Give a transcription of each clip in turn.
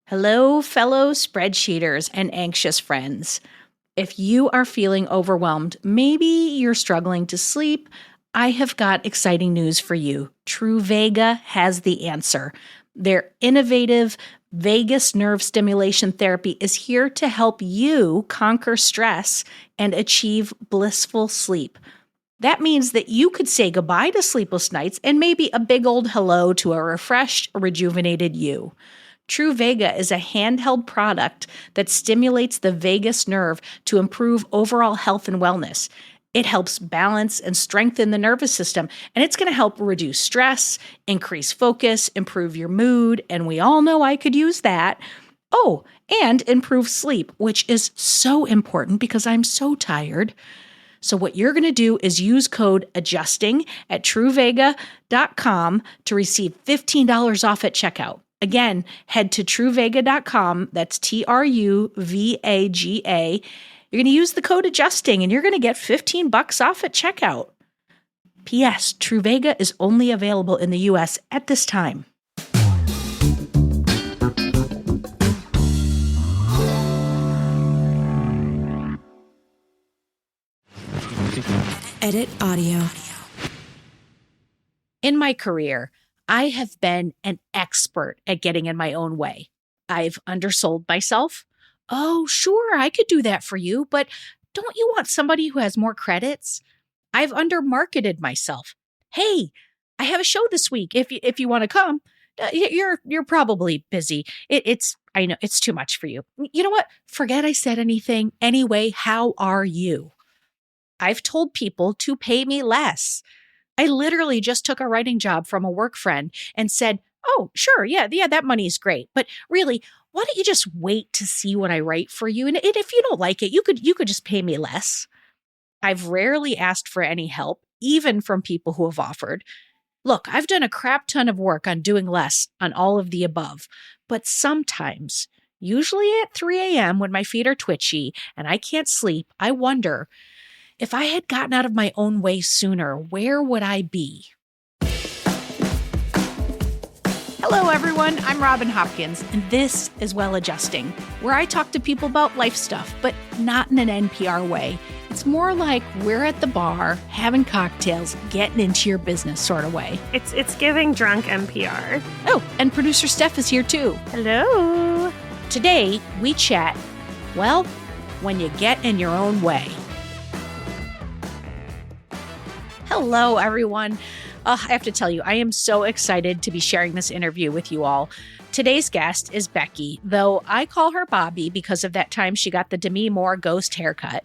Hello, fellow spreadsheeters and anxious friends. If you are feeling overwhelmed, maybe you're struggling to sleep, I have got exciting news for you. Truvaga has the answer. Their innovative vagus nerve stimulation therapy is here to help you conquer stress and achieve blissful sleep. That means that you could say goodbye to sleepless nights and maybe a big old hello to a refreshed, rejuvenated you. Truvaga is a handheld product that stimulates the vagus nerve to improve overall health and wellness. It helps balance and strengthen the nervous system, and it's going to help reduce stress, increase focus, improve your mood, and we all know I could use that. Oh, and improve sleep, which is so important because I'm so tired. So what you're going to do is use code ADJUSTING at truvaga.com to receive $15 off at checkout. Again, head to truvaga.com. That's TRUVAGA. You're going to use the code ADJUSTING and you're going to get $15 off at checkout. P.S. Truvaga is only available in the U.S. at this time. Edit audio. In my career, I have been an expert at getting in my own way. I've undersold myself. Oh, sure, I could do that for you, but don't you want somebody who has more credits? I've undermarketed myself. Hey, I have a show this week. If you want to come, you're probably busy. I know it's too much for you. You know what? Forget I said anything. Anyway, how are you? I've told people to pay me less. I literally just took a writing job from a work friend and said, oh, sure, yeah, that money's great. But really, why don't you just wait to see what I write for you? And if you don't like it, you could just pay me less. I've rarely asked for any help, even from people who have offered. Look, I've done a crap ton of work on doing less on all of the above. But sometimes, usually at 3 a.m. when my feet are twitchy and I can't sleep, I wonder, if I had gotten out of my own way sooner, where would I be? Hello, everyone. I'm Robin Hopkins, and this is Well Adjusting, where I talk to people about life stuff, but not in an NPR way. It's more like we're at the bar, having cocktails, getting into your business sort of way. It's giving drunk NPR. Oh, and producer Steph is here too. Hello. Today, we chat, well, when you get in your own way. Hello, everyone. I have to tell you, I am so excited to be sharing this interview with you all. Today's guest is Becky, though I call her Bobby because of that time she got the Demi Moore ghost haircut.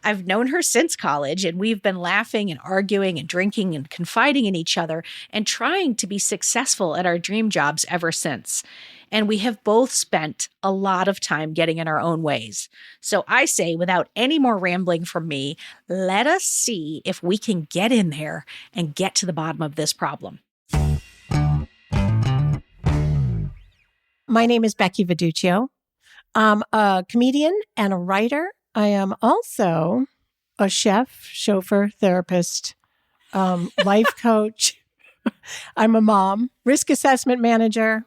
I've known her since college, and we've been laughing and arguing and drinking and confiding in each other and trying to be successful at our dream jobs ever since. And we have both spent a lot of time getting in our own ways. So I say, without any more rambling from me, let us see if we can get in there and get to the bottom of this problem. My name is Becky Viduccio. I'm a comedian and a writer. I am also a chef, chauffeur, therapist, life coach. I'm a mom, risk assessment manager,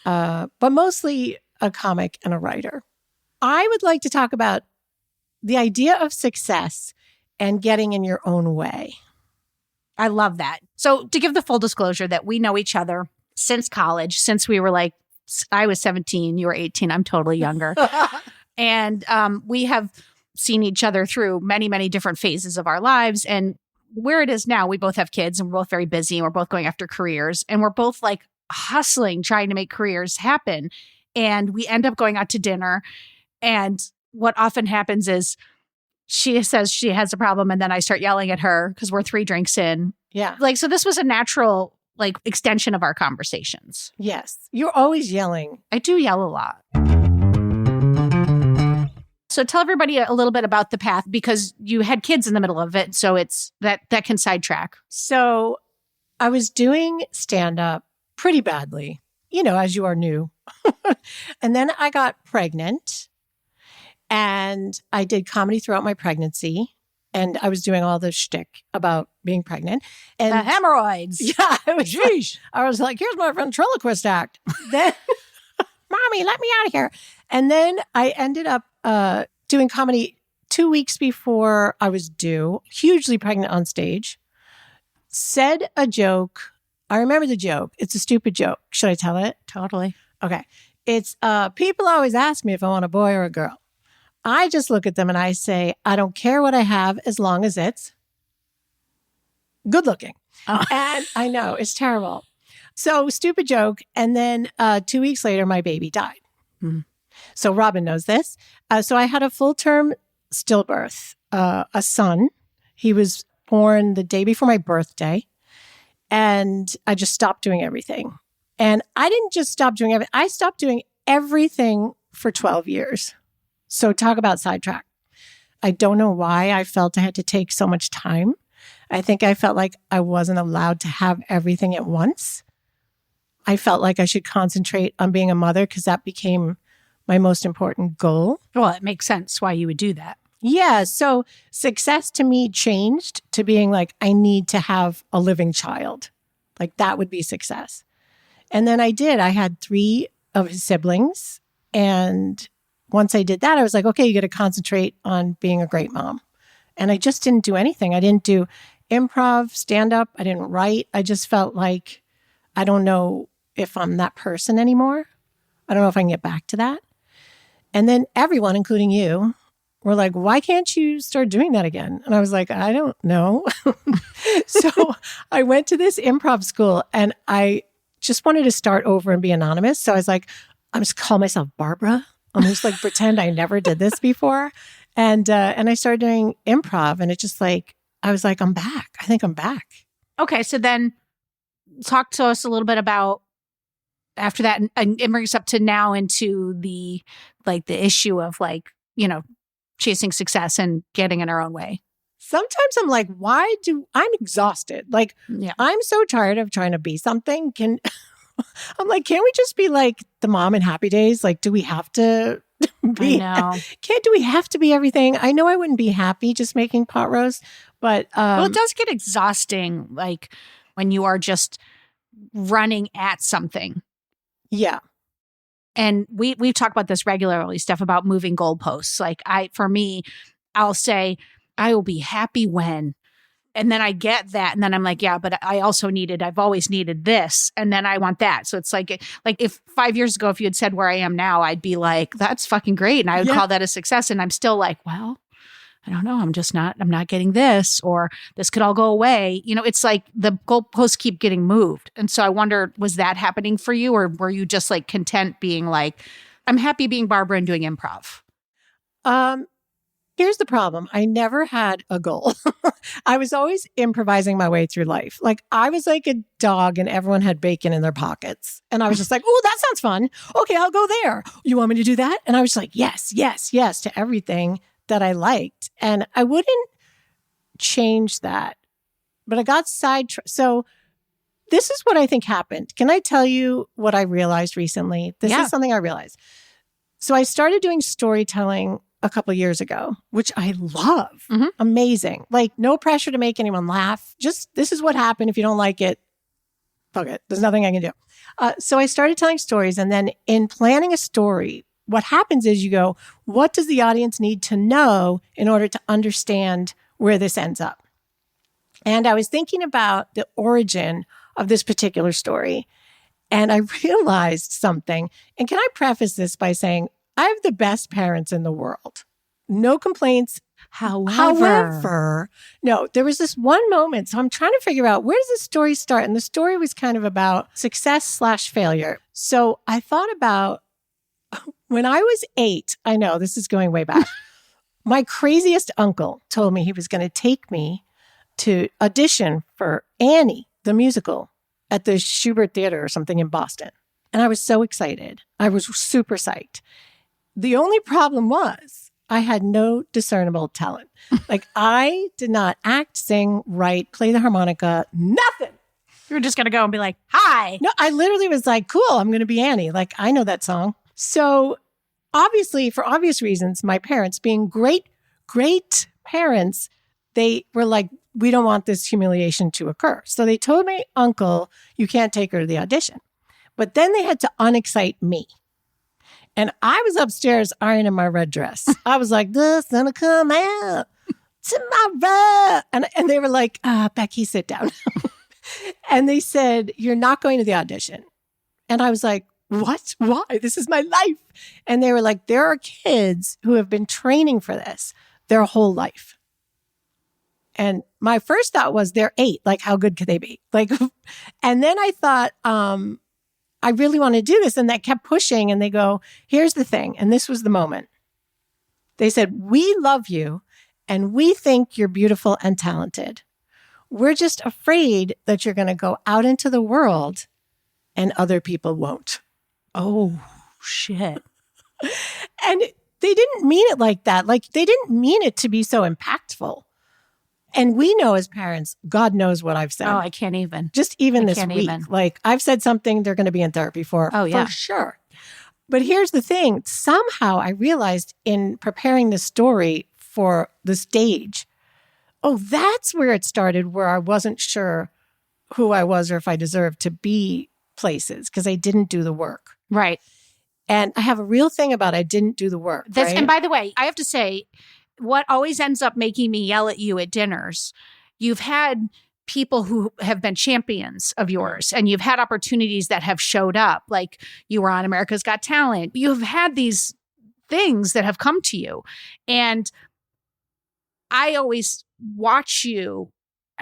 but mostly a comic and a writer. I would like to talk about the idea of success and getting in your own way. I love that. So to give the full disclosure that we know each other since college, since we were like, I was 17, you were 18, I'm totally younger. And we have seen each other through many, many different phases of our lives. And where it is now, we both have kids and we're both very busy and we're both going after careers and we're both like hustling, trying to make careers happen. And we end up going out to dinner. And what often happens is she says she has a problem and then I start yelling at her because we're 3 drinks in. Yeah. Like, so this was a natural like extension of our conversations. Yes. You're always yelling. I do yell a lot. So tell everybody a little bit about the path because you had kids in the middle of it. So it's that can sidetrack. So I was doing stand-up pretty badly, as you are new. And then I got pregnant and I did comedy throughout my pregnancy. And I was doing all this shtick about being pregnant. And the hemorrhoids. Yeah. I was like, here's my ventriloquist act. Then Mommy, let me out of here. And then I ended up doing comedy 2 weeks before I was due, hugely pregnant on stage, said a joke. I remember the joke. It's a stupid joke. Should I tell it? Totally. Okay. It's people always ask me if I want a boy or a girl. I just look at them and I say, I don't care what I have as long as it's good looking. Oh. And I know it's terrible. So stupid joke. And then 2 weeks later, my baby died. Mm-hmm. So Robin knows this. So I had a full-term stillbirth, a son. He was born the day before my birthday. And I just stopped doing everything. And I didn't just stop doing everything. I stopped doing everything for 12 years. So talk about sidetrack. I don't know why I felt I had to take so much time. I think I felt like I wasn't allowed to have everything at once. I felt like I should concentrate on being a mother because that became my most important goal. Well, it makes sense why you would do that. Yeah. So success to me changed to being like, I need to have a living child. Like that would be success. And then I did. I had 3 of his siblings. And once I did that, I was like, okay, you got to concentrate on being a great mom. And I just didn't do anything. I didn't do improv, stand up. I didn't write. I just felt like, I don't know if I'm that person anymore. I don't know if I can get back to that. And then everyone, including you, were like, why can't you start doing that again? And I was like, I don't know. So I went to this improv school and I just wanted to start over and be anonymous. So I was like, I'm just call myself Barbara. I'm just like pretend I never did this before. And I started doing improv and it just like, I was like, I'm back. I think I'm back. Okay. So then talk to us a little bit about after that and it brings us up to now into the issue of like, chasing success and getting in our own way. Sometimes I'm like, I'm exhausted. Like, Yeah. I'm so tired of trying to be something. I'm like, can't we just be like the mom in Happy Days? Like, do we have to be? I know. Do we have to be everything? I know I wouldn't be happy just making pot roast, but Well, it does get exhausting, like when you are just running at something. Yeah. And we've talked about this regularly, Steph, about moving goalposts. Like I'll say, I will be happy when, and then I get that. And then I'm like, yeah, but I've always needed this. And then I want that. So it's like if 5 years ago, if you had said where I am now, I'd be like, that's fucking great. And I would call that a success. And I'm still like, well, I don't know. I'm not getting this, or this could all go away. It's like the goalposts keep getting moved. And so I wonder, was that happening for you? Or were you just like content being like, I'm happy being Barbara and doing improv? Here's the problem. I never had a goal. I was always improvising my way through life. Like I was like a dog and everyone had bacon in their pockets. And I was just like, oh, that sounds fun. Okay, I'll go there. You want me to do that? And I was like, yes, yes, yes to everything that I liked. And I wouldn't change that. But I got sidetracked. So this is what I think happened. Can I tell you what I realized recently? This is something I realized. So I started doing storytelling a couple years ago, which I love. Mm-hmm. Amazing. Like no pressure to make anyone laugh. Just this is what happened. If you don't like it, fuck it. There's nothing I can do. So I started telling stories. And then in planning a story, what happens is you go, what does the audience need to know in order to understand where this ends up? And I was thinking about the origin of this particular story. And I realized something. And can I preface this by saying, I have the best parents in the world. No complaints. However, no, there was this one moment. So I'm trying to figure out, where does this story start? And the story was kind of about success/failure. So I thought about when I was 8, I know this is going way back. My craziest uncle told me he was going to take me to audition for Annie, the musical, at the Schubert Theater or something in Boston. And I was so excited. I was super psyched. The only problem was I had no discernible talent. Like I did not act, sing, write, play the harmonica, nothing. You were just going to go and be like, hi. No, I literally was like, cool, I'm going to be Annie. Like I know that song. So obviously, for obvious reasons, my parents being great parents, they were like, we don't want this humiliation to occur. So they told my uncle, you can't take her to the audition. But then they had to unexcite me. And I was upstairs ironing my red dress. I was like, this gonna come out tomorrow. And they were like, Becky, sit down. And they said, you're not going to the audition. And I was like, what? Why? This is my life. And they were like, there are kids who have been training for this their whole life. And my first thought was, they're 8. Like, how good could they be? Like, and then I thought, I really want to do this. And that kept pushing. And they go, here's the thing. And this was the moment. They said, we love you and we think you're beautiful and talented. We're just afraid that you're going to go out into the world and other people won't. Oh, shit. And they didn't mean it like that. Like, they didn't mean it to be so impactful. And we know as parents, God knows what I've said. Oh, I can't even. Just even this week. Like, I've said something they're going to be in therapy for. Oh, yeah. For sure. But here's the thing. Somehow I realized in preparing the story for the stage, that's where it started, where I wasn't sure who I was or if I deserved to be places because I didn't do the work. Right. And I have a real thing about I didn't do the work. Right? And by the way, I have to say, what always ends up making me yell at you at dinners, you've had people who have been champions of yours and you've had opportunities that have showed up. Like you were on America's Got Talent. You've had these things that have come to you. And I always watch you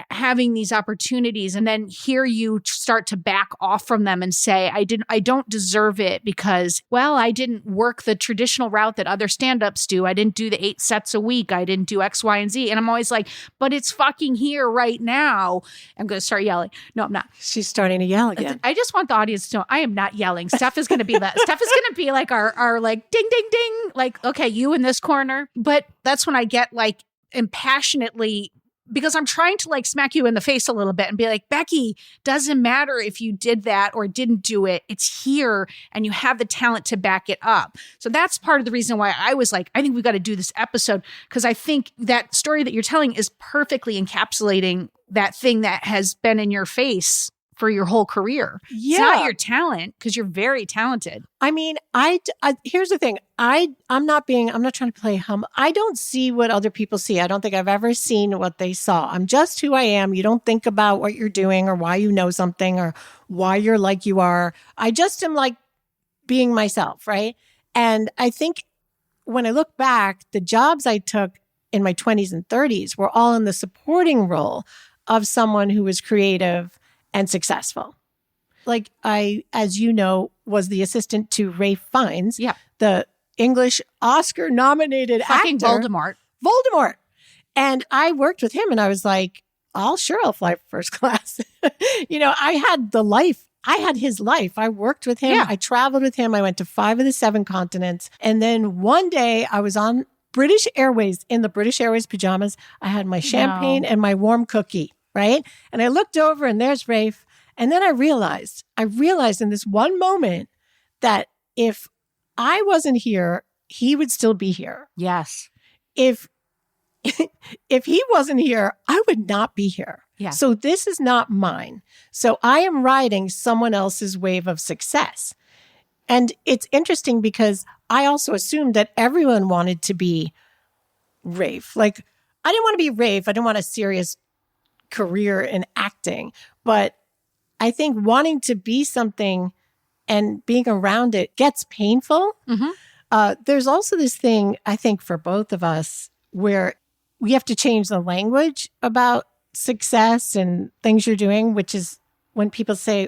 having these opportunities and then hear you start to back off from them and say, I don't deserve it because, well, I didn't work the traditional route that other stand-ups do. I didn't do the 8 sets a week. I didn't do X, Y, and Z. And I'm always like, but it's fucking here right now. I'm going to start yelling. No, I'm not. She's starting to yell again. I just want the audience to know I am not yelling. Steph is going to be that. Steph is going to be like our like ding, ding, ding. Like, okay, you in this corner. But that's when I get like impassionately, because I'm trying to like smack you in the face a little bit and be like, Becky, doesn't matter if you did that or didn't do it. It's here and you have the talent to back it up. So that's part of the reason why I was like, I think we've got to do this episode because I think that story that you're telling is perfectly encapsulating that thing that has been in your face for your whole career. Yeah. It's not your talent because you're very talented. I mean, here's the thing. I'm not trying to play hum. I don't see what other people see. I don't think I've ever seen what they saw. I'm just who I am. You don't think about what you're doing or why you know something or why you're like you are. I just am like being myself, right? And I think when I look back, the jobs I took in my 20s and 30s were all in the supporting role of someone who was creative and successful. Like I, as you know, was the assistant to Ralph Fiennes, the English Oscar-nominated actor. Voldemort. And I worked with him and I was like, I'll fly first class. I had the life. I had his life. I worked with him. Yeah. I traveled with him. I went to 5 of the 7 continents. And then one day I was on British Airways in the British Airways pajamas. I had my champagne and my warm cookie. Right. And I looked over and there's Rafe. And then I realized in this one moment that if I wasn't here, he would still be here. Yes. If he wasn't here, I would not be here. Yeah. So this is not mine. So I am riding someone else's wave of success. And it's interesting because I also assumed that everyone wanted to be Rafe. Like, I didn't want to be Rafe. I didn't want a serious career in acting, but I think wanting to be something and being around it gets painful. Mm-hmm. There's also this thing, I think, for both of us where we have to change the language about success and things you're doing, which is when people say,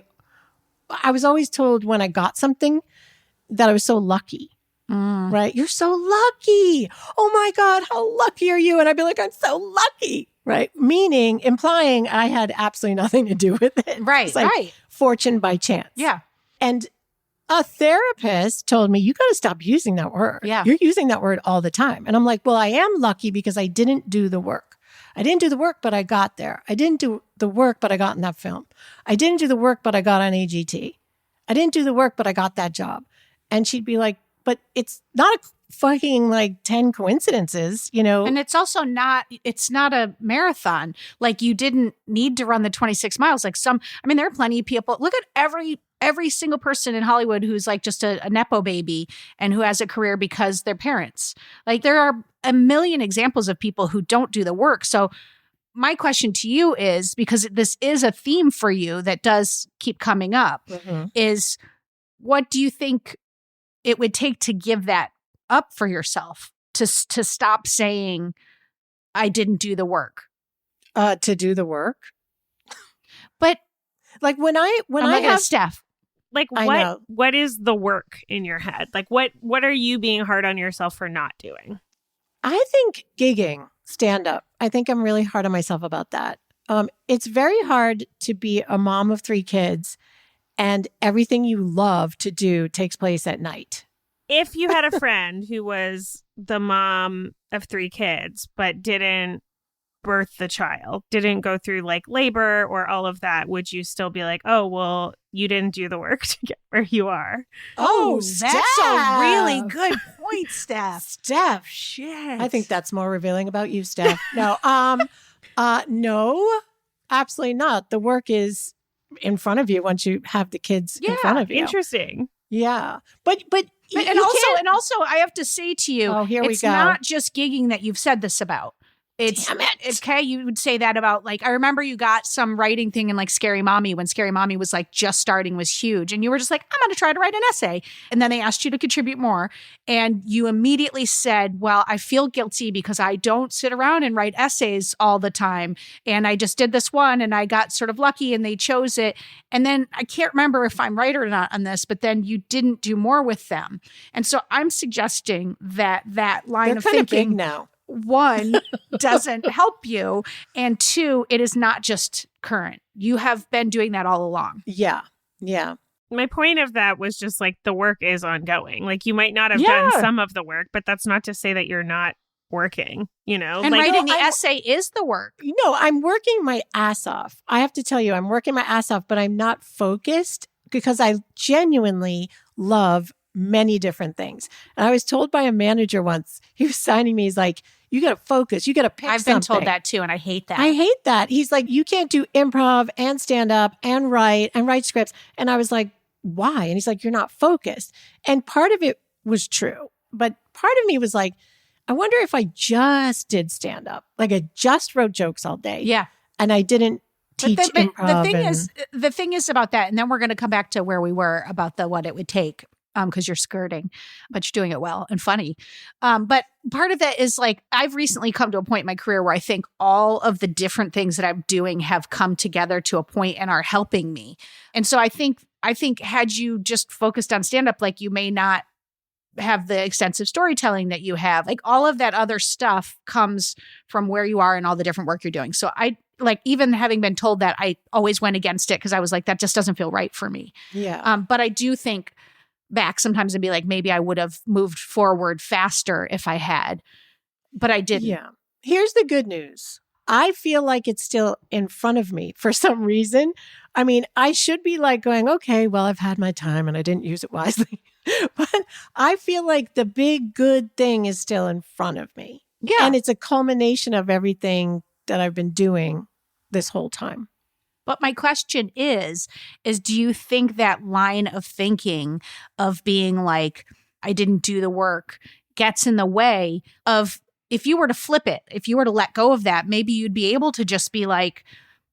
I was always told when I got something that I was so lucky. Right? You're so lucky. Oh my God, how lucky are you? And I'd be like, I'm so lucky. Right. Implying I had absolutely nothing to do with it. Right. It's like fortune by chance. Yeah. And a therapist told me, you got to stop using that word. Yeah. You're using that word all the time. And I'm like, well, I am lucky because I didn't do the work. I didn't do the work, but I got there. I didn't do the work, but I got in that film. I didn't do the work, but I got on AGT. I didn't do the work, but I got that job. And she'd be like, but it's not a fucking like 10 coincidences, And it's also it's not a marathon. Like you didn't need to run the 26 miles. Like there are plenty of people. Look at every single person in Hollywood who's like just a Nepo baby and who has a career because their parents. Like there are a million examples of people who don't do the work. So my question to you is, because this is a theme for you that does keep coming up, is what do you think it would take to give that up for yourself, to stop saying, I didn't do the work? To do the work? But like when I have Steph. Like what is the work in your head? Like what are you being hard on yourself for not doing? I think gigging, stand up. I think I'm really hard on myself about that. It's very hard to be a mom of 3 kids and everything you love to do takes place at night. If you had a friend who was the mom of 3 kids, but didn't birth the child, didn't go through like labor or all of that, would you still be like, oh, well, you didn't do the work to get where you are? Oh, that's a really Steph. good point, Steph. Steph. Shit. I think that's more revealing about you, Steph. No, no, absolutely not. The work is in front of you once you have the kids in front of you. Interesting. Yeah. But and also I have to say to you, here we go. It's not just gigging that you've said this about. It's Damn it. Okay. You would say that about, like, I remember you got some writing thing in like Scary Mommy when Scary Mommy was like just starting, was huge. And you were just like, I'm going to try to write an essay. And then they asked you to contribute more. And you immediately said, well, I feel guilty because I don't sit around and write essays all the time. And I just did this one and I got sort of lucky and they chose it. And then I can't remember if I'm right or not on this, but then you didn't do more with them. And so I'm suggesting that line They're of kind thinking, of big now. 1, doesn't help you, and 2, it is not just current. You have been doing that all along. Yeah. Yeah. My point of that was just like the work is ongoing. Like you might not have done some of the work, but that's not to say that you're not working, you know? And like, writing the essay is the work. No, I'm working my ass off. I have to tell you, I'm working my ass off, but I'm not focused because I genuinely love many different things. And I was told by a manager once, he was signing me, he's like, you got to focus. You got to pick I've something. been told that too, and I hate that. I hate that. He's like, you can't do improv and stand up and write scripts. And I was like, why? And he's like, you're not focused. And part of it was true. But part of me was like, I wonder if I just did stand up. Like I just wrote jokes all day. Yeah. And I didn't teach improv. The thing is about that, and then we're going to come back to where we were about what it would take. Because you're skirting, but you're doing it well and funny. But part of that is like, I've recently come to a point in my career where I think all of the different things that I'm doing have come together to a point and are helping me. And so I think had you just focused on stand-up, like you may not have the extensive storytelling that you have. Like all of that other stuff comes from where you are and all the different work you're doing. So I, like, even having been told that, I always went against it because I was like, that just doesn't feel right for me. Yeah. But I do think back sometimes and be like, maybe I would have moved forward faster if I had, but I didn't. Yeah. Here's the good news. I feel like it's still in front of me for some reason. I mean, I should be like going, okay, well, I've had my time and I didn't use it wisely. But I feel like the big good thing is still in front of me. Yeah. And it's a culmination of everything that I've been doing this whole time. But my question is do you think that line of thinking of being like, I didn't do the work, gets in the way of, if you were to flip it, if you were to let go of that, maybe you'd be able to just be like,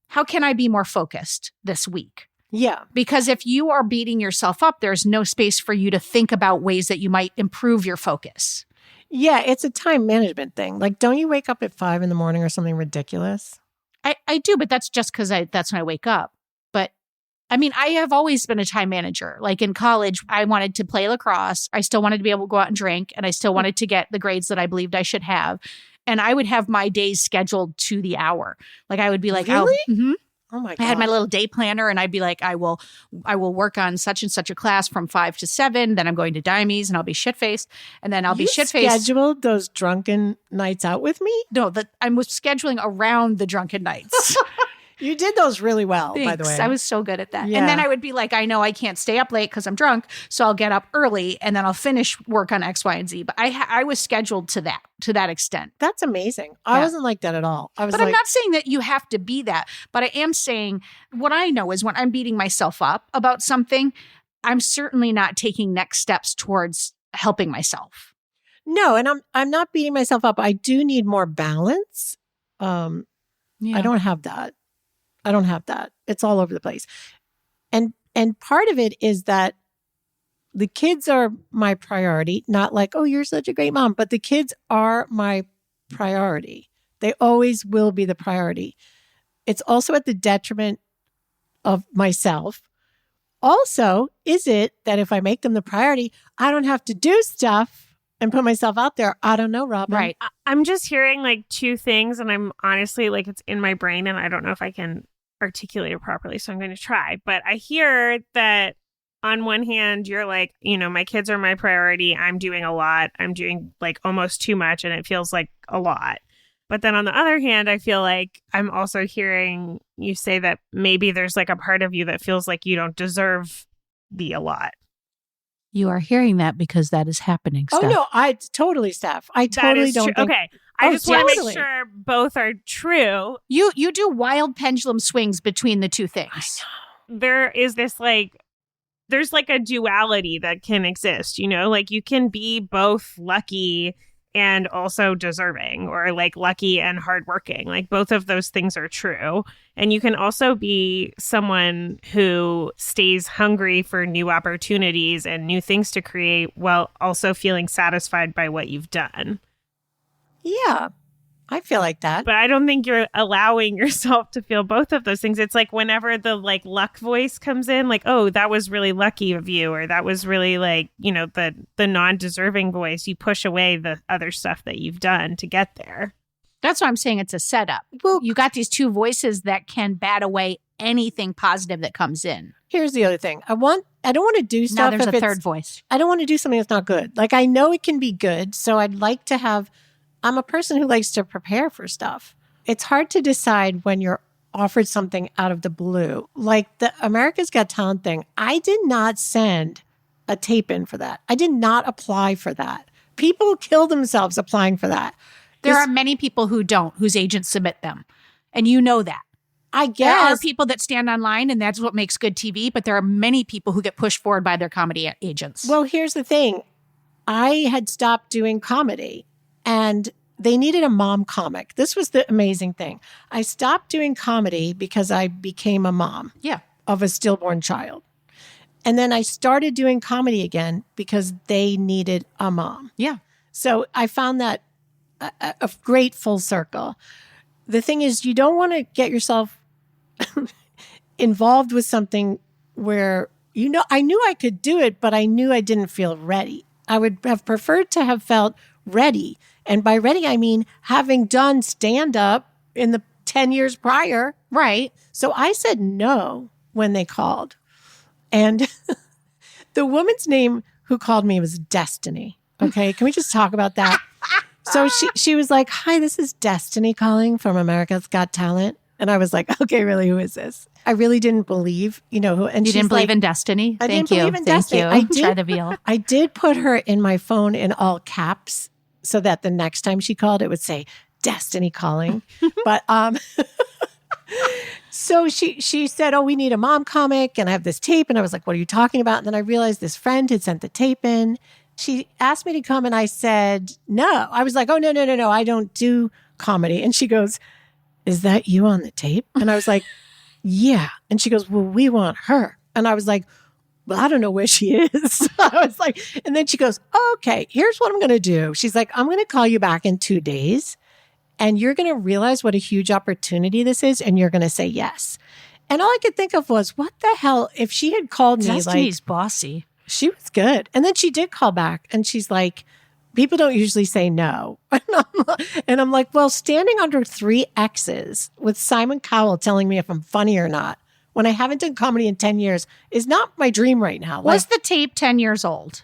how can I be more focused this week? Yeah. Because if you are beating yourself up, there's no space for you to think about ways that you might improve your focus. Yeah, it's a time management thing. Like, don't you wake up at 5 a.m. or something ridiculous? I do, but that's just because that's when I wake up. But I mean, I have always been a time manager. Like in college, I wanted to play lacrosse. I still wanted to be able to go out and drink, and I still wanted to get the grades that I believed I should have. And I would have my days scheduled to the hour. Like I would be like, really? Oh my God. I had my little day planner, and I'd be like, I will work on such and such a class from 5 to 7. Then I'm going to Dimes and I'll be shit-faced. And then I'll be shit-faced. Scheduled those drunken nights out with me? No, I was scheduling around the drunken nights. You did those really well, by the Thanks. way. I was so good at that. Yeah. And then I would be like, I know I can't stay up late because I'm drunk, so I'll get up early and then I'll finish work on X, Y, and Z. But I was scheduled to that extent. That's amazing. I wasn't like that at all. I was But I'm not saying that you have to be that. But I am saying what I know is when I'm beating myself up about something, I'm certainly not taking next steps towards helping myself. no, and I'm not beating myself up. I do need more balance. I don't have that. It's all over the place. And part of it is that the kids are my priority, not like, oh, you're such a great mom, but the kids are my priority. They always will be the priority. It's also at the detriment of myself. Also, is it that if I make them the priority, I don't have to do stuff and put myself out there? I don't know, Robin. Right. I'm just hearing like two things, and I'm honestly like, it's in my brain and I don't know if I can articulate it properly, so I'm going to try. But I hear that on one hand, you're like, my kids are my priority. I'm doing a lot. I'm doing like almost too much, and it feels like a lot. But then on the other hand, I feel like I'm also hearing you say that maybe there's like a part of you that feels like you don't deserve a lot. You are hearing that because that is happening, Steph. Oh, no, I totally, Steph. I totally don't think. Okay. I just want to totally. make sure both are true. You do wild pendulum swings between the two things. There is this there's like a duality that can exist, like you can be both lucky and also deserving, or like lucky and hardworking. Like both of those things are true. And you can also be someone who stays hungry for new opportunities and new things to create while also feeling satisfied by what you've done. Yeah, I feel like that. But I don't think you're allowing yourself to feel both of those things. It's like whenever the like luck voice comes in, like, oh, that was really lucky of you, or that was really like, the non-deserving voice, you push away the other stuff that you've done to get there. That's why I'm saying it's a setup. Well, you got these two voices that can bat away anything positive that comes in. Here's the other thing. I don't want to do stuff. Now there's a third voice. I don't want to do something that's not good. Like I know it can be good, so I'd like to have. I'm a person who likes to prepare for stuff. It's hard to decide when you're offered something out of the blue. Like the America's Got Talent thing, I did not send a tape in for that. I did not apply for that. People kill themselves applying for that. There are many people who don't, whose agents submit them. And you know that. I guess. There are people that stand online and that's what makes good TV, but there are many people who get pushed forward by their comedy agents. Well, here's the thing. I had stopped doing comedy. And they needed a mom comic. This was the amazing thing. I stopped doing comedy because I became a mom of a stillborn child. And then I started doing comedy again because they needed a mom. Yeah. So I found that a great full circle. The thing is, you don't want to get yourself involved with something where, I knew I could do it, but I knew I didn't feel ready. I would have preferred to have felt ready. And by ready, I mean having done stand-up in the 10 years prior. Right. So I said no when they called. And the woman's name who called me was Destiny. Okay, can we just talk about that? So she was like, hi, this is Destiny calling from America's Got Talent. And I was like, okay, really, who is this? I really didn't believe, who. And you didn't believe in destiny? I didn't believe in destiny. Thank you. Try the veal. I did put her in my phone in all caps so that the next time she called, it would say Destiny calling. But so she said, oh, we need a mom comic and I have this tape. And I was like, what are you talking about? And then I realized this friend had sent the tape in. She asked me to come and I said, no. I was like, oh, no. I don't do comedy. And she goes, is that you on the tape? And I was like, yeah. And she goes, well, we want her. And I was like, well, I don't know where she is. I was like, and then she goes, oh, okay, here's what I'm going to do. She's like, I'm going to call you back in 2 days and you're going to realize what a huge opportunity this is. And you're going to say yes. And all I could think of was, what the hell? If she had called me, Destiny's bossy. She was good. And then she did call back and she's like, people don't usually say no. And I'm like, well, standing under 3 X's with Simon Cowell telling me if I'm funny or not, when I haven't done comedy in 10 years, is not my dream right now. Was the tape 10 years old?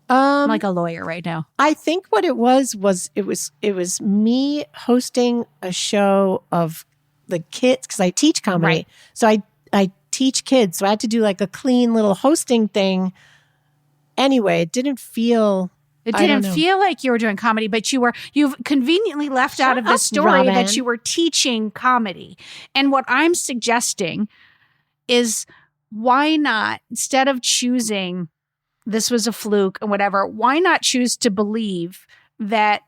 I'm like a lawyer right now. I think what it was it was me hosting a show of the kids, because I teach comedy. Right. So I teach kids. So I had to do like a clean little hosting thing. Anyway, it didn't feel. It I don't didn't know. feel like you were doing comedy, but you've conveniently left out of the up, story Robin. that you were teaching comedy. And what I'm suggesting is, why not, instead of choosing this was a fluke and whatever, why not choose to believe that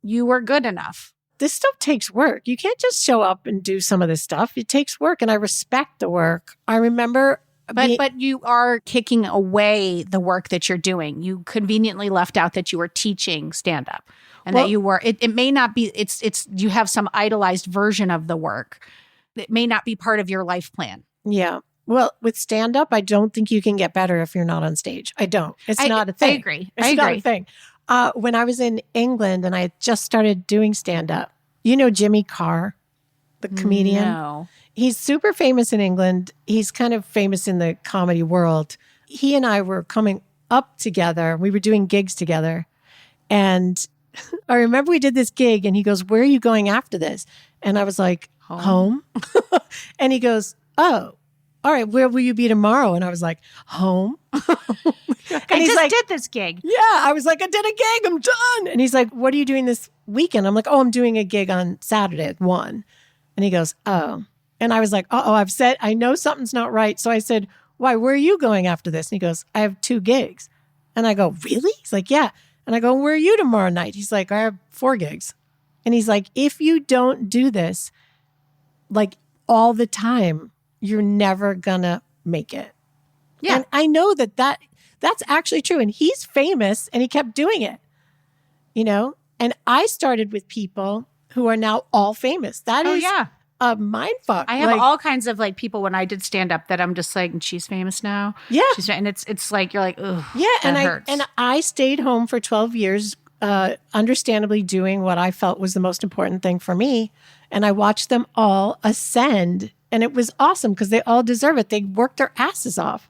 you were good enough? This stuff takes work. You can't just show up and do some of this stuff. It takes work, and I respect the work. I remember But you are kicking away the work that you're doing. You conveniently left out that you were teaching stand up, and that you were. It may not be. It's you have some idolized version of the work. It may not be part of your life plan. Yeah. Well, with stand up, I don't think you can get better if you're not on stage. I don't. It's not a thing. I agree. It's not a thing. When I was in England and I just started doing stand up, you know Jimmy Carr, the comedian? No. He's super famous in England. He's kind of famous in the comedy world. He and I were coming up together. We were doing gigs together. And I remember we did this gig and he goes, "Where are you going after this?" And I was like, home. And he goes, "Oh, all right, where will you be tomorrow?" And I was like, "Home." And he's like, did this gig. Yeah. I was like, "I did a gig. I'm done." And he's like, "What are you doing this weekend?" I'm like, "Oh, I'm doing a gig on Saturday at 1. And he goes, "Oh." And I was like, I know something's not right. So I said, "Why, where are you going after this?" And he goes, "I have 2 gigs. And I go, "Really?" He's like, "Yeah." And I go, "Where are you tomorrow night?" He's like, "I have 4 gigs. And he's like, "If you don't do this like all the time, you're never gonna make it." Yeah. And I know that's actually true. And he's famous and he kept doing it, you know? And I started with people who are now all famous. That is a mind fuck. I have all kinds of like people when I did stand up that I'm just like, she's famous now. Yeah. And it's like, you're like, ugh. Yeah. That hurts. I stayed home for 12 years, understandably doing what I felt was the most important thing for me. And I watched them all ascend. And it was awesome because they all deserve it. They worked their asses off.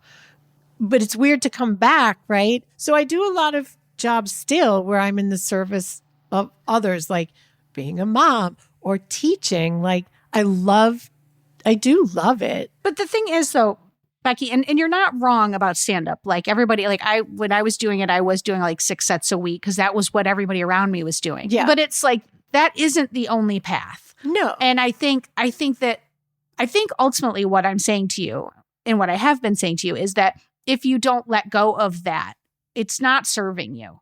But it's weird to come back, right? So I do a lot of jobs still where I'm in the service of others, like being a mom or teaching. Like I do love it. But the thing is though, Becky, and you're not wrong about stand-up. Like everybody, like when I was doing it, I was doing like 6 sets a week because that was what everybody around me was doing. Yeah. But it's like, that isn't the only path. No. And I think ultimately what I'm saying to you and what I have been saying to you is that if you don't let go of that, it's not serving you.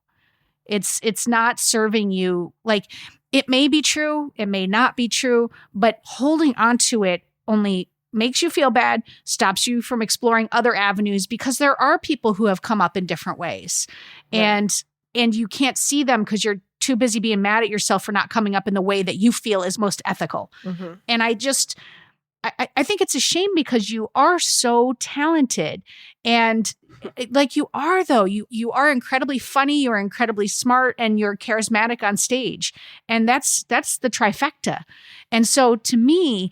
It's not serving you. Like it may be true, it may not be true, but holding on to it only makes you feel bad, stops you from exploring other avenues because there are people who have come up in different ways. Right. And you can't see them because you're too busy being mad at yourself for not coming up in the way that you feel is most ethical. Mm-hmm. And I think it's a shame because you are so talented and like you are though, you are incredibly funny, you're incredibly smart and you're charismatic on stage. And that's the trifecta. And so to me,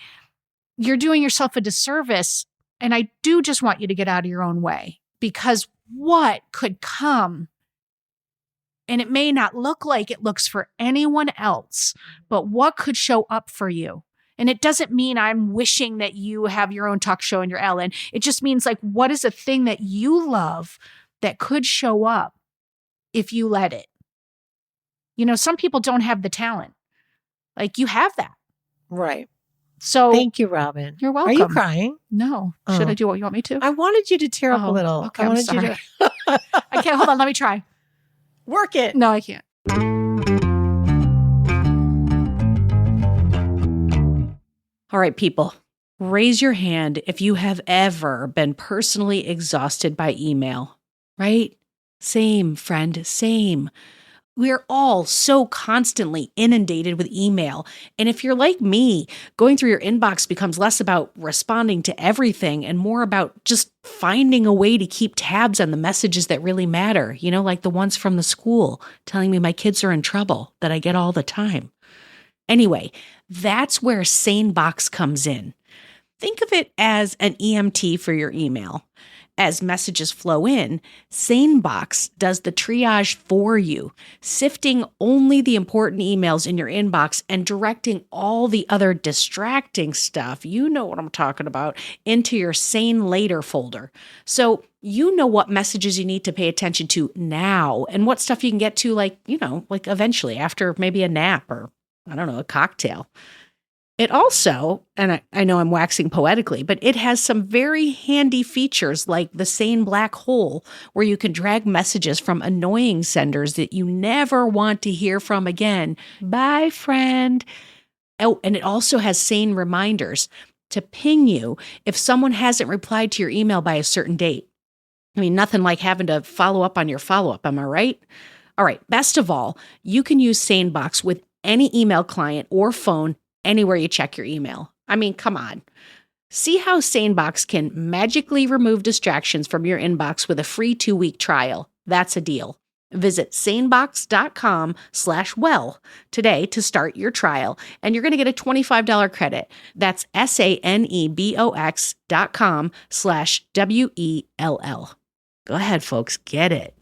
you're doing yourself a disservice. And I do just want you to get out of your own way because what could come, and it may not look like it looks for anyone else, but what could show up for you? And it doesn't mean I'm wishing that you have your own talk show and your Ellen. It just means like, what is a thing that you love that could show up if you let it? You know, some people don't have the talent. Like you have that. Right. So thank you, Robin. You're welcome. Are you crying? No. Should I do what you want me to? I wanted you to tear up a little. Okay, I'm sorry. I can't. Hold on. Let me try. Work it. No, I can't. All right, people, raise your hand if you have ever been personally exhausted by email, right? Same, friend, same. We're all so constantly inundated with email. And if you're like me, going through your inbox becomes less about responding to everything and more about just finding a way to keep tabs on the messages that really matter, you know, like the ones from the school telling me my kids are in trouble that I get all the time. Anyway, that's where SaneBox comes in. Think of it as an EMT for your email. as messages flow in, SaneBox does the triage for you, sifting only the important emails in your inbox and directing all the other distracting stuff, you know what I'm talking about, into your Sane Later folder. So you know what messages you need to pay attention to now and what stuff you can get to, like eventually after maybe a nap or, I don't know, a cocktail. It also, and I know I'm waxing poetically, but it has some very handy features like the Sane Black Hole, where you can drag messages from annoying senders that you never want to hear from again. Bye, friend. Oh, and it also has Sane reminders to ping you if someone hasn't replied to your email by a certain date. I mean, nothing like having to follow up on your follow-up, am I right? All right, best of all, you can use SaneBox with any email client or phone anywhere you check your email. I mean, come on. See how SaneBox can magically remove distractions from your inbox with a free 2-week trial. That's a deal. Visit sanebox.com/well today to start your trial, and you're going to get a $25 credit. That's sanebox.com/WELL. Go ahead, folks, get it.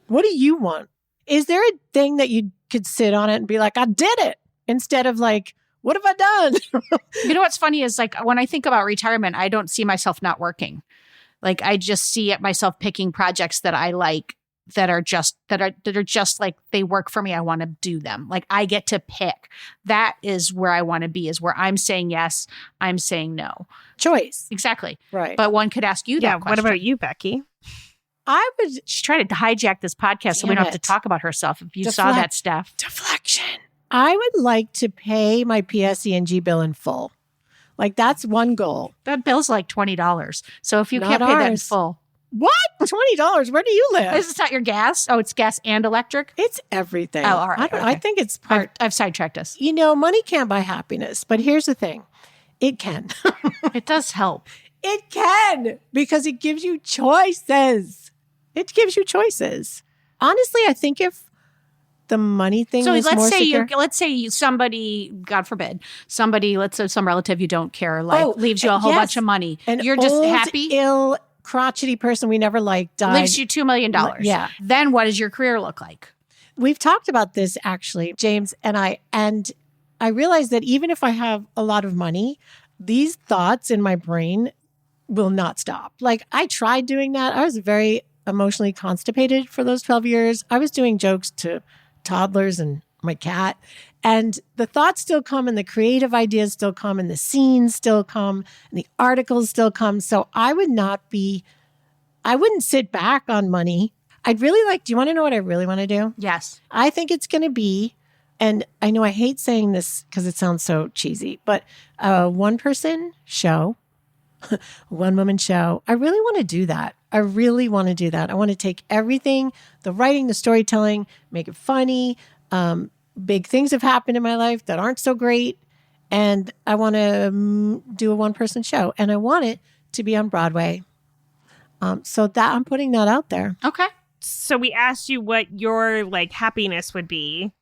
What do you want? Is there a thing that you could sit on it and be like, I did it, instead of like, what have I done? You know what's funny is like when I think about retirement, I don't see myself not working. Like I just see it myself picking projects that I like that are just like they work for me. I want to do them. Like I get to pick. That is where I want to be, is where I'm saying yes, I'm saying no. Choice. Exactly. Right. But one could ask you that question. What about you, Becky? I would She's trying to hijack this podcast so we don't have to talk about herself. If you saw that, Steph. Deflection. I would like to pay my PSE&G bill in full. Like that's one goal. That bill's like $20. So if you Not can't pay that in ours. full. What? $20? Where do you live? Is this not your gas? Oh, it's gas and electric? It's everything. Oh, all right. I think it's part. I've sidetracked us. You know, money can't buy happiness, but here's the thing. It can. It does help. It can, because it gives you choices. It gives you choices. Honestly, I think if the money thing was more secure. Let's say somebody, God forbid, let's say some relative you don't care, leaves you a whole bunch of money. You're just happy. Ill, crotchety person we never liked died. Leaves you $2 million. Yeah. Then what does your career look like? We've talked about this actually, James and I realized that even if I have a lot of money, these thoughts in my brain will not stop. Like I tried doing that. I was very emotionally constipated for those 12 years. I was doing jokes to toddlers and my cat, and the thoughts still come and the creative ideas still come and the scenes still come and the articles still come. So I wouldn't sit back on money. I'd really like, do you want to know what I really want to do? Yes. I think it's going to be, and I know I hate saying this because it sounds so cheesy, but a one-person show, one-woman show. I really want to do that. I want to take everything, the writing, the storytelling, make it funny. Big things have happened in my life that aren't so great. And I want to do a one-person show. And I want it to be on Broadway. So that I'm putting that out there. Okay. So we asked you what your like happiness would be.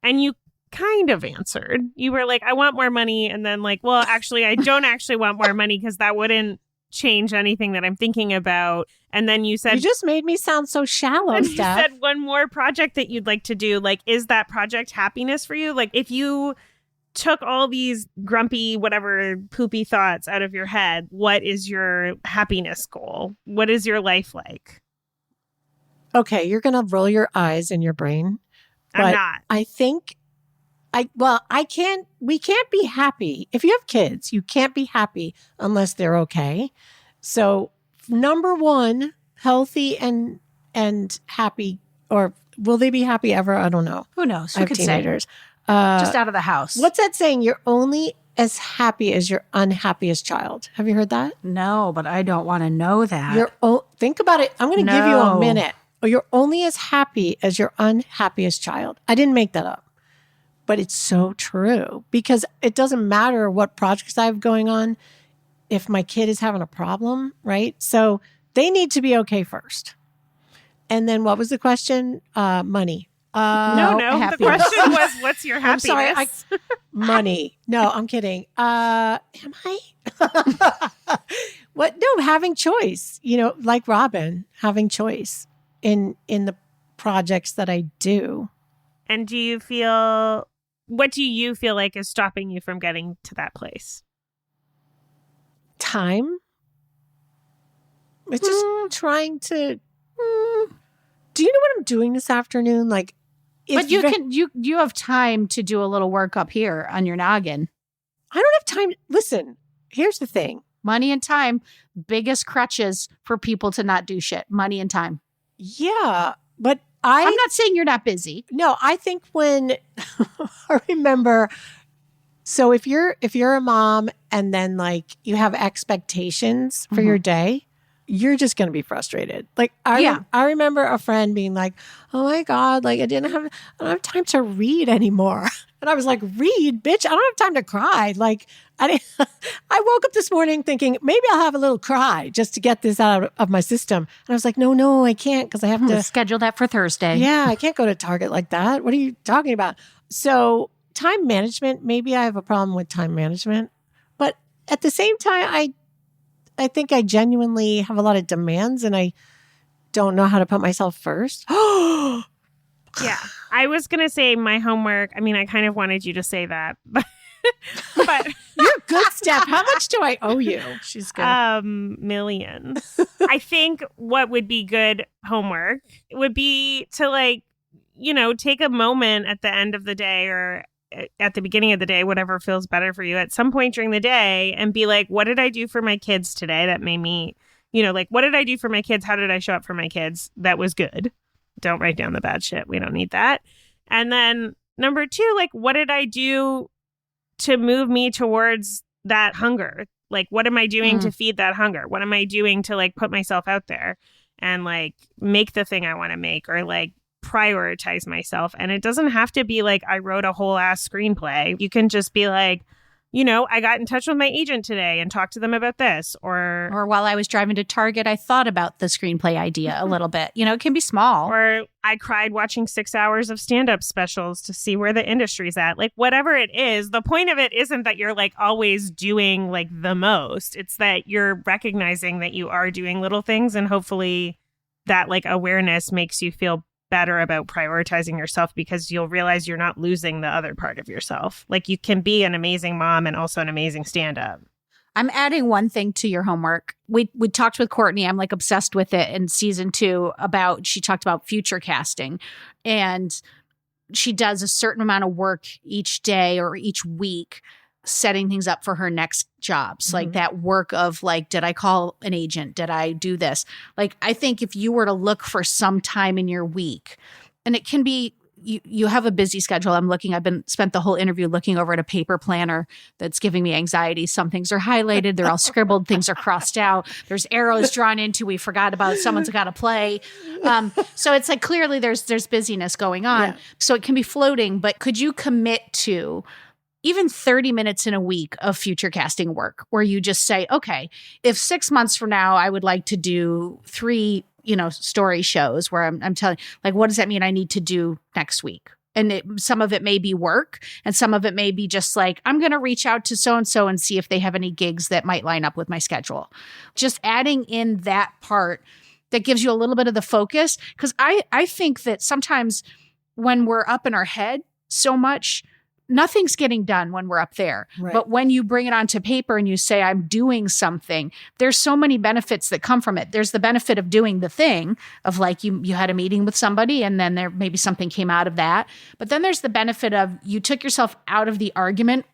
And you kind of answered. You were like, I want more money. And then like, well, actually, I don't actually want more money because that wouldn't change anything that I'm thinking about. And then you said, you just made me sound so shallow, and Steph. you said one more project that you'd like to do. Like, is that project happiness for you? Like, if you took all these grumpy, whatever, poopy thoughts out of your head, what is your happiness goal? What is your life like? Okay, you're going to roll your eyes in your brain. I'm not. I think we can't be happy. If you have kids, you can't be happy unless they're okay. So number one, healthy and happy, or will they be happy ever? I don't know. Who knows? I Who have could teenagers. Just out of the house. What's that saying? You're only as happy as your unhappiest child. Have you heard that? No, but I don't want to know that. Think about it. I'm going to give you No. a minute. You're only as happy as your unhappiest child. I didn't make that up. But it's so true, because it doesn't matter what projects I have going on if my kid is having a problem, right? So they need to be okay first. And then what was the question? Money. No. The happiness. question was, what's your I'm happiness? sorry. Money. No, I'm kidding. Am I? What? No, having choice. Like Robin, having choice in the projects that I do. And what do you feel like is stopping you from getting to that place? Time. It's just trying to. Do you know what I'm doing this afternoon? Like, but you have time to do a little work up here on your noggin. I don't have time. Listen, here's the thing. Money and time, biggest crutches for people to not do shit. Money and time. Yeah, but I'm not saying you're not busy. No, I think when I remember. So if you're a mom and then like you have expectations for your day, you're just going to be frustrated. Like I remember a friend being like, "Oh my God, like I don't have time to read anymore." And I was like, "Read, bitch. I don't have time to cry." Like I woke up this morning thinking maybe I'll have a little cry just to get this out of my system. And I was like, no, I can't because I have to schedule that for Thursday. Yeah, I can't go to Target like that. What are you talking about? So time management, maybe I have a problem with time management. But at the same time, I think I genuinely have a lot of demands and I don't know how to put myself first. Yeah. I was going to say my homework. I mean, I kind of wanted you to say that, but you're good, Steph. How much do I owe you? She's good. Millions. I think what would be good homework would be to take a moment at the end of the day or at the beginning of the day, whatever feels better for you at some point during the day and be like, what did I do for my kids today that made me, what did I do for my kids? How did I show up for my kids? That was good. Don't write down the bad shit. We don't need that. And then number 2, what did I do to move me towards that hunger? Like, what am I doing to feed that hunger? What am I doing to put myself out there and make the thing I want to make or prioritize myself? And it doesn't have to be I wrote a whole ass screenplay. You can just be I got in touch with my agent today and talked to them about this. Or while I was driving to Target, I thought about the screenplay idea a little bit. It can be small. Or I cried watching 6 hours of stand-up specials to see where the industry's at. Whatever it is, the point of it isn't that you're always doing the most. It's that you're recognizing that you are doing little things, and hopefully that awareness makes you feel better about prioritizing yourself because you'll realize you're not losing the other part of yourself. You can be an amazing mom and also an amazing stand-up. I'm adding one thing to your homework. We talked with Courtney. I'm obsessed with it in season 2 she talked about future casting, and she does a certain amount of work each day or each week setting things up for her next jobs. That work of did I call an agent? Did I do this? I think if you were to look for some time in your week, and it can be, you have a busy schedule. I've spent the whole interview looking over at a paper planner that's giving me anxiety. Some things are highlighted. They're all scribbled. Things are crossed out. There's arrows drawn into, we forgot about, someone's got to play. So it's clearly there's busyness going on. Yeah. So it can be floating, but could you commit to even 30 minutes in a week of future casting work where you just say, okay, if 6 months from now, I would like to do 3, story shows where I'm telling, what does that mean I need to do next week? And some of it may be work and some of it may be just I'm going to reach out to so-and-so and see if they have any gigs that might line up with my schedule. Just adding in that part that gives you a little bit of the focus. Because I think that sometimes when we're up in our head so much, nothing's getting done when we're up there. Right. But when you bring it onto paper and you say, I'm doing something, there's so many benefits that come from it. There's the benefit of doing the thing of you had a meeting with somebody and then there maybe something came out of that. But then there's the benefit of you took yourself out of the argument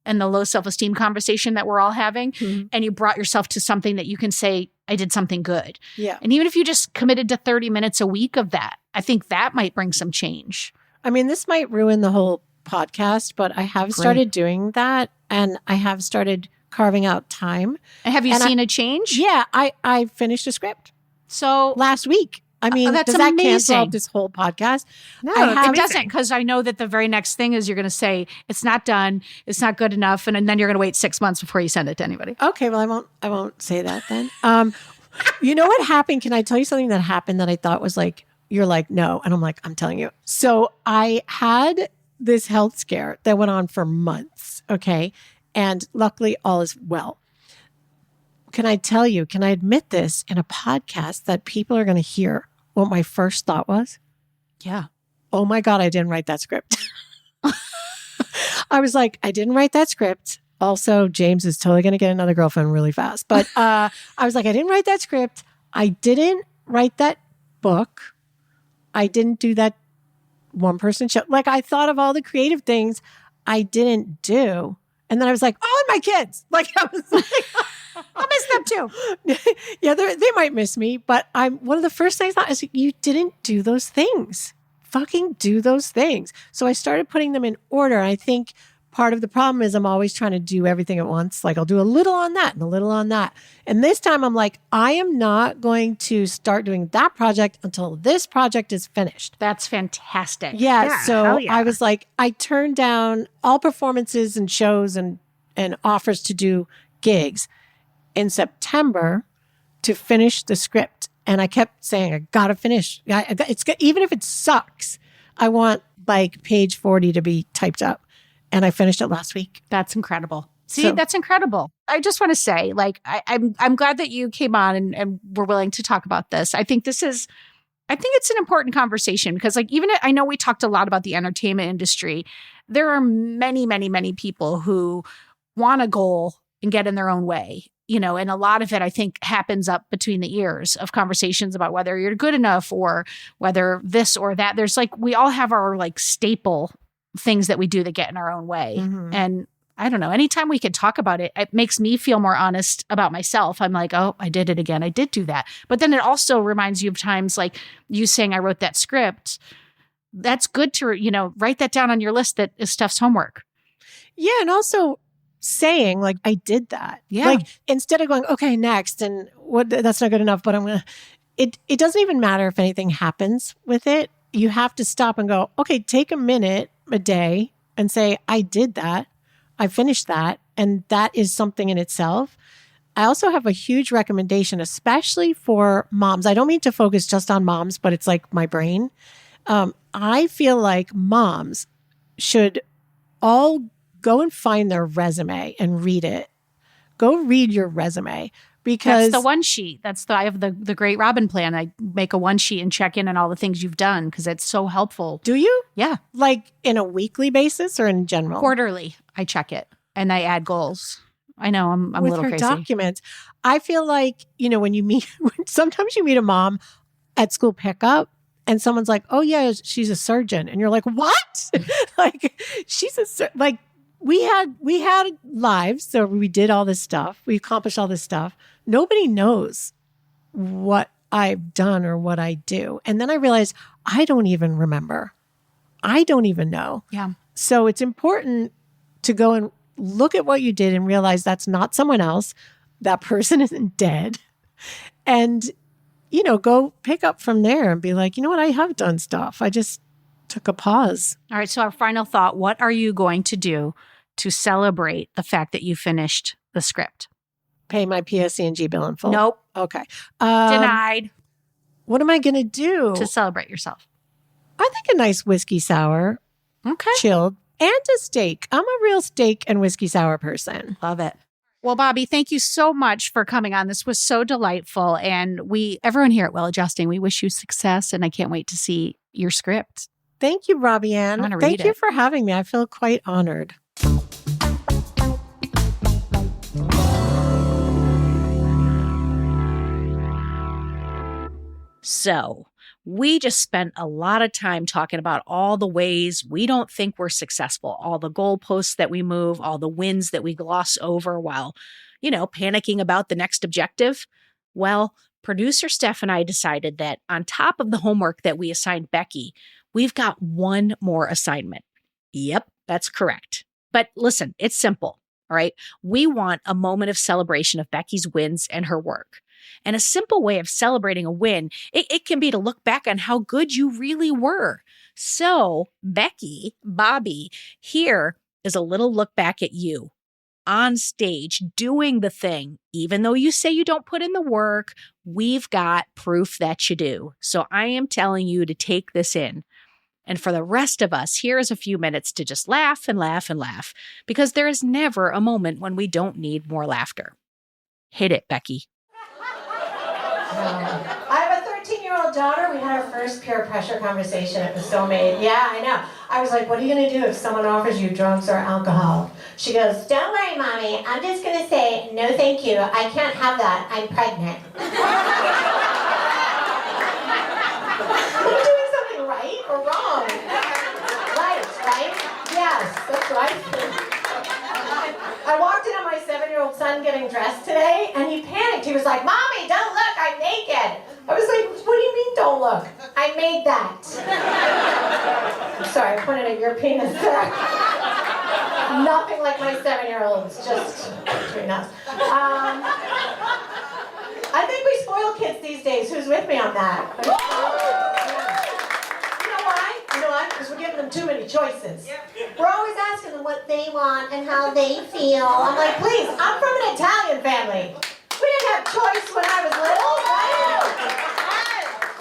and the low self-esteem conversation that we're all having. And you brought yourself to something that you can say, I did something good. Yeah. And even if you just committed to 30 minutes a week of that, I think that might bring some change. I mean, this might ruin the whole podcast, but I have started doing that and I have started carving out time. And have you seen a change? Yeah, I finished a script. So last week. I mean, that's does that amazing. cancel out this whole podcast? No, it doesn't, because I know that the very next thing is you're going to say, it's not done, it's not good enough, and then you're going to wait 6 months before you send it to anybody. Okay, well, I won't say that then. You know what happened? Can I tell you something that happened that I thought was you're like, no. And I'm like, I'm telling you. So I had this health scare that went on for months. Okay. And luckily all is well. Can I admit this in a podcast that people are going to hear what my first thought was? Yeah. Oh my God, I didn't write that script. I was like, I didn't write that script. Also, James is totally going to get another girlfriend really fast. But I was like, I didn't write that script. I didn't write that book. I didn't do that one person show. Like I thought of all the creative things I didn't do. And then I was like, oh, and my kids. Like I was like, I'll miss them too. Yeah, they might miss me. But one of the first things I thought is you didn't do those things. Fucking do those things. So I started putting them in order. I think part of the problem is I'm always trying to do everything at once. Like I'll do a little on that and a little on that. And this time I'm like, I am not going to start doing that project until this project is finished. That's fantastic. Yeah. So hell yeah. I was like, I turned down all performances and shows and offers to do gigs in September to finish the script. And I kept saying, I got to finish. Even if it sucks, I want like page 40 to be typed up. And I finished it last week. That's incredible. See, that's incredible. I just want to say, like, I'm glad that you came on and were willing to talk about this. I think it's an important conversation because, like, I know we talked a lot about the entertainment industry. There are many, many, many people who want a goal and get in their own way. And a lot of it, I think, happens up between the ears of conversations about whether you're good enough or whether this or that. There's like, we all have our like staple things that we do that get in our own way. Mm-hmm. And I don't know, anytime we can talk about it, it makes me feel more honest about myself. I'm like, oh, I did it again. I did do that. But then it also reminds you of times like you saying I wrote that script. That's good to, write that down on your list that is Steph's homework. Yeah. And also saying like, I did that. Yeah. Like instead of going, okay, next. And that's not good enough, but it doesn't even matter if anything happens with it. You have to stop and go, okay, take a minute a day and say, I did that. I finished that. And that is something in itself. I also have a huge recommendation, especially for moms. I don't mean to focus just on moms, but it's like my brain. I feel like moms should all go and find their resume and read it. Go read your resume. Because that's the one sheet. I have the Great Robin plan. I make a one sheet and check in on all the things you've done because it's so helpful. Do you? Yeah. Like in a weekly basis or in general? Quarterly, I check it and I add goals. I know I'm a little crazy. Documents. I feel like, sometimes you meet a mom at school pickup and someone's like, oh yeah, she's a surgeon. And you're like, what? Like like we had lives. So we did all this stuff. We accomplished all this stuff. Nobody knows what I've done or what I do. And then I realized I don't even remember. I don't even know. Yeah. So it's important to go and look at what you did and realize that's not someone else. That person isn't dead. And, go pick up from there and be like, you know what? I have done stuff. I just took a pause. All right. So our final thought, what are you going to do to celebrate the fact that you finished the script? Pay my PSE&G bill in full? Nope. Okay. Denied. What am I going to do? To celebrate yourself. I think a nice whiskey sour. Okay. Chilled. And a steak. I'm a real steak and whiskey sour person. Love it. Well, Bobby, thank you so much for coming on. This was so delightful. And everyone here at Well Adjusting, we wish you success. And I can't wait to see your script. Thank you, Robbie Ann. I'm gonna Thank read you it. for having me. I feel quite honored. So, we just spent a lot of time talking about all the ways we don't think we're successful, all the goalposts that we move, all the wins that we gloss over while, panicking about the next objective. Well, producer Steph and I decided that on top of the homework that we assigned Becky, we've got one more assignment. Yep, that's correct. But listen, it's simple, all right? We want a moment of celebration of Becky's wins and her work. And a simple way of celebrating a win, it can be to look back on how good you really were. So, Becky, Bobby, here is a little look back at you. on stage doing the thing. Even though you say you don't put in the work, we've got proof that you do. So I am telling you to take this in. And for the rest of us, here's a few minutes to just laugh and laugh and laugh, because there is never a moment when we don't need more laughter. Hit it, Becky. I have a 13-year-old daughter. We had our first peer pressure conversation. It was so made. Yeah, I know. I was like, what are you going to do if someone offers you drugs or alcohol? She goes, don't worry, Mommy. I'm just going to say, no, thank you. I can't have that. I'm pregnant. Am I doing something right or wrong? Right? Yes, that's right. I walked in on my 7-year-old son getting dressed today, and he panicked. He was like, Mommy, don't look, I'm naked. I was like, what do you mean, don't look? I made that. I'm sorry, I pointed at your penis there. Nothing like my 7-year-olds, just between us. I think we spoil kids these days. Who's with me on that? You know why? Because we're giving them too many choices. We're always asking them what they want and how they feel. I'm like, please, I'm from an Italian family. We didn't have choice when I was little, right?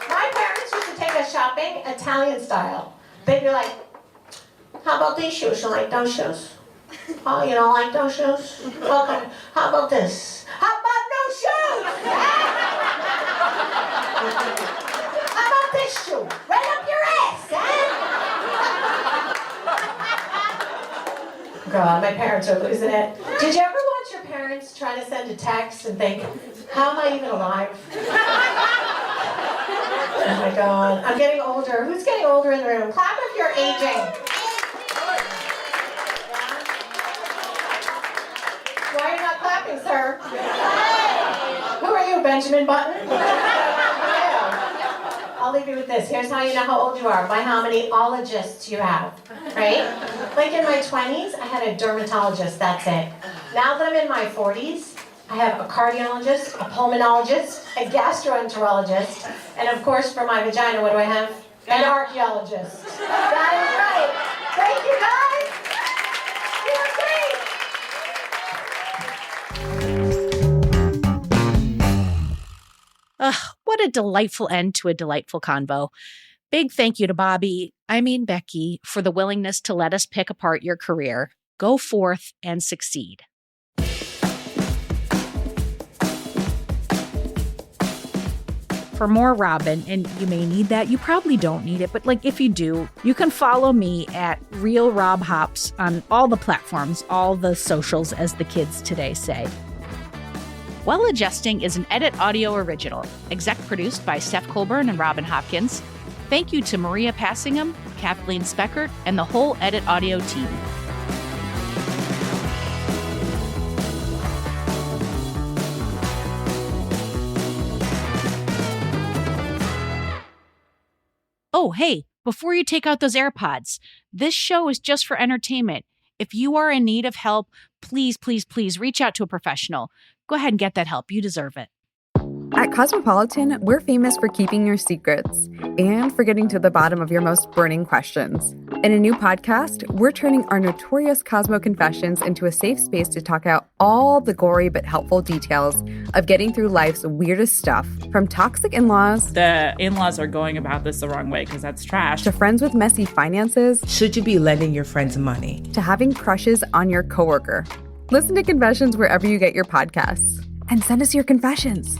My parents used to take us shopping Italian style. They'd be like, how about these shoes? You like those shoes? Oh, you don't like those shoes? Okay. How about this? How about no shoes? How about this shoe? Right up your ass, God, my parents are losing it. Did you ever watch your parents try to send a text and think, how am I even alive? Oh my God, I'm getting older. Who's getting older in the room? Clap if you're aging. Why are you not clapping, sir? Who are you, Benjamin Button? I'll leave you with this. Here's how you know how old you are, by how many ologists you have, right? Like in my 20s, I had a dermatologist, that's it. Now that I'm in my 40s, I have a cardiologist, a pulmonologist, a gastroenterologist, and of course for my vagina, what do I have? An archaeologist. That is right. Thank you, guys. You're great. What a delightful end to a delightful convo. Big thank you to Becky, for the willingness to let us pick apart your career. Go forth and succeed. For more Robin, and you may need that, you probably don't need it, but if you do, you can follow me at Real Rob Hops on all the platforms, all the socials, as the kids today say. Well Adjusting is an Edit Audio original, exec produced by Steph Colburn and Robin Hopkins. Thank you to Maria Passingham, Kathleen Speckert, and the whole Edit Audio team. Oh, hey, before you take out those AirPods, this show is just for entertainment. If you are in need of help, please, please, please reach out to a professional. Go ahead and get that help. You deserve it. At Cosmopolitan, we're famous for keeping your secrets and for getting to the bottom of your most burning questions. In a new podcast, we're turning our notorious Cosmo confessions into a safe space to talk out all the gory but helpful details of getting through life's weirdest stuff, from toxic in-laws. The in-laws are going about this the wrong way because that's trash. To friends with messy finances. Should you be lending your friends money? To having crushes on your coworker. Listen to Confessions wherever you get your podcasts. And send us your confessions.